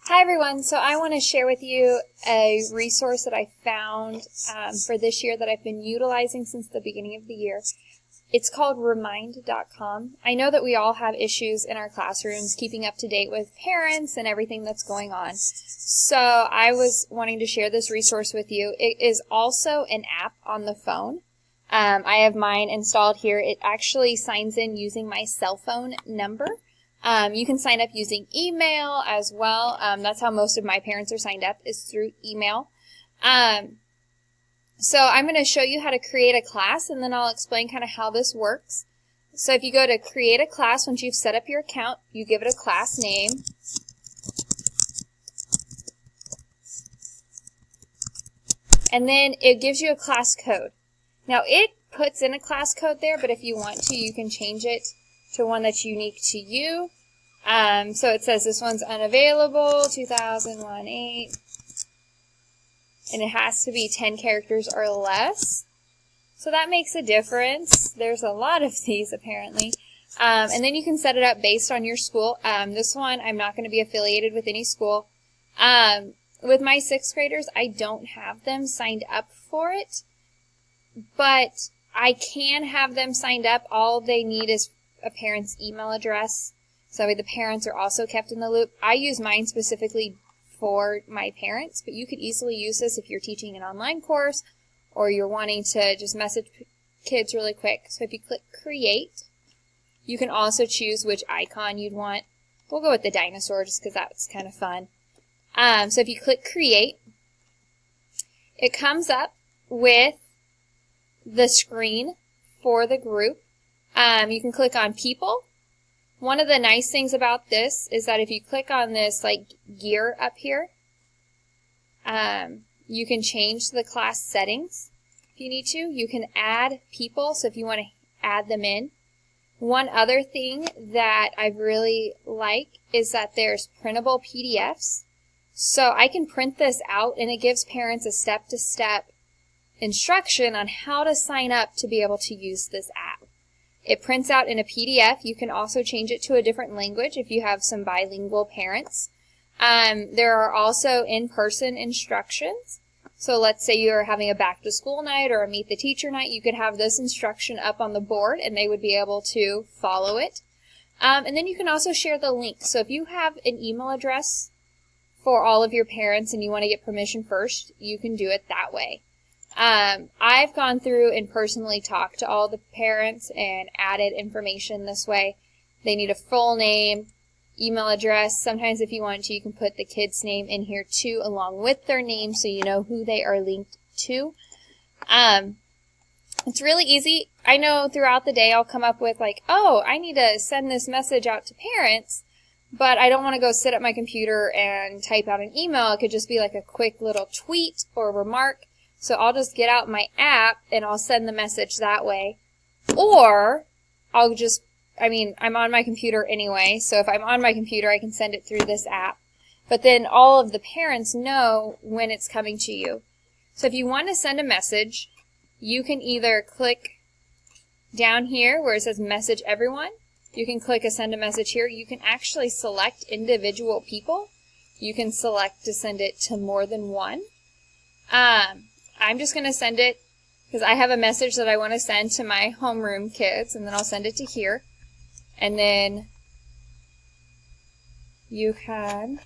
Hi everyone, so I want to share with you a resource that I found for this year that I've been utilizing since the beginning of the year. It's called Remind.com. I know that we all have issues in our classrooms keeping up to date with parents and everything that's going on. So I was wanting to share this resource with you. It is also an app on the phone. I have mine installed here. It actually signs in using my cell phone number. You can sign up using email as well. That's how most of my parents are signed up, is through email. So I'm going to show you how to create a class, and then I'll explain kind of how this works. So if you go to create a class, once you've set up your account, you give it a class name. And then it gives you a class code. Now it puts in a class code there, but if you want to, you can change it to one that's unique to you. So it says this one's unavailable, 2001-8, and it has to be 10 characters or less. So that makes a difference. There's a lot of these apparently. And then you can set it up based on your school. This one, I'm not going to be affiliated with any school. With my 6th graders, I don't have them signed up for it, but I can have them signed up. All they need is a parent's email address, so the parents are also kept in the loop. I use mine specifically for my parents, but you could easily use this if you're teaching an online course or you're wanting to just message kids really quick. So if you click create, you can also choose which icon you'd want. We'll go with the dinosaur just because that's kind of fun. So if you click create, it comes up with the screen for the group. You can click on people. One of the nice things about this is that if you click on this like gear up here, you can change the class settings if you need to. You can add people, so if you want to add them in. One other thing that I really like is that there's printable PDFs. So I can print this out, and it gives parents a step-to-step instruction on how to sign up to be able to use this app. It prints out in a PDF. You can also change it to a different language if you have some bilingual parents. There are also in-person instructions. So let's say you're having a back-to-school night or a meet-the-teacher night. You could have this instruction up on the board, and they would be able to follow it. And then you can also share the link. So if you have an email address for all of your parents and you want to get permission first, you can do it that way. I've gone through and personally talked to all the parents and added information this way. They need a full name, email address. Sometimes if you want to, you can put the kid's name in here too, along with their name, so you know who they are linked to. It's really easy. I know throughout the day I'll come up with like, oh, I need to send this message out to parents, but I don't want to go sit at my computer and type out an email. It could just be like a quick little tweet or remark. So I'll just get out my app and I'll send the message that way. Or I'm on my computer anyway, so if I'm on my computer, I can send it through this app. But then all of the parents know when it's coming to you. So if you want to send a message, you can either click down here where it says message everyone. You can click a send a message here. You can actually select individual people. You can select to send it to more than one. I'm just going to send it because I have a message that I want to send to my homeroom kids, and then I'll send it to here. And then you can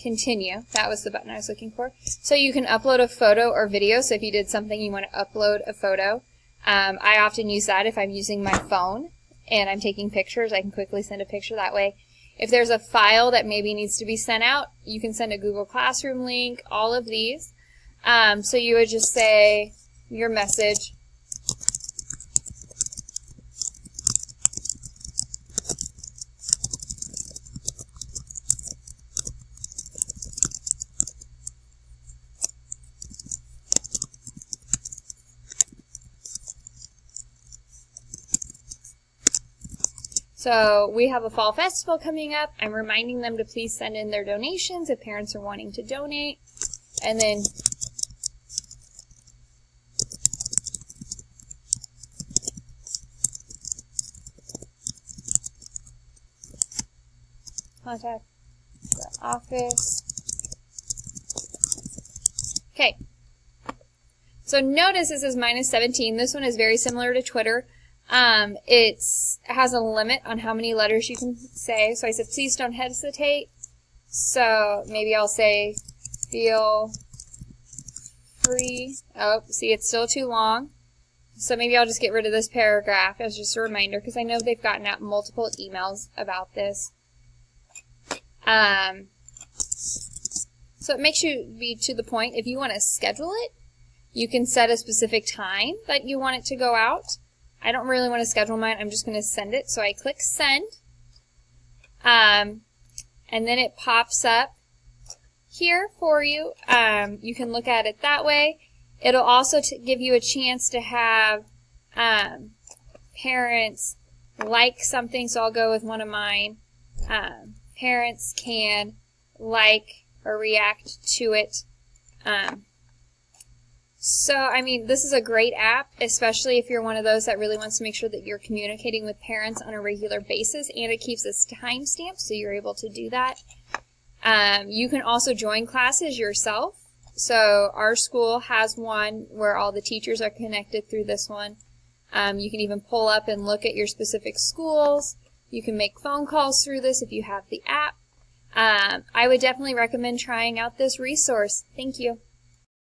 continue. That was the button I was looking for. So you can upload a photo or video. So if you did something, you want to upload a photo. I often use that if I'm using my phone and I'm taking pictures. I can quickly send a picture that way. If there's a file that maybe needs to be sent out, you can send a Google Classroom link, all of these. So you would just say your message. So we have a fall festival coming up. I'm reminding them to please send in their donations if parents are wanting to donate. And then contact the office. Okay. So notice this is -17. This one is very similar to Twitter. It has a limit on how many letters you can say. So I said, please don't hesitate. So maybe I'll say, feel free. Oh, see, it's still too long. So maybe I'll just get rid of this paragraph as just a reminder, because I know they've gotten out multiple emails about this. So it makes you be to the point. If you want to schedule it, you can set a specific time that you want it to go out. I don't really want to schedule mine. I'm just going to send it. So I click send. And then it pops up here for you. You can look at it that way. It'll also give you a chance to have parents like something. So I'll go with one of mine. Parents can like or react to it. So, I mean, this is a great app, especially if you're one of those that really wants to make sure that you're communicating with parents on a regular basis, and it keeps its timestamp, so you're able to do that. You can also join classes yourself. So our school has one where all the teachers are connected through this one. You can even pull up and look at your specific schools. You can make phone calls through this if you have the app. I would definitely recommend trying out this resource. Thank you.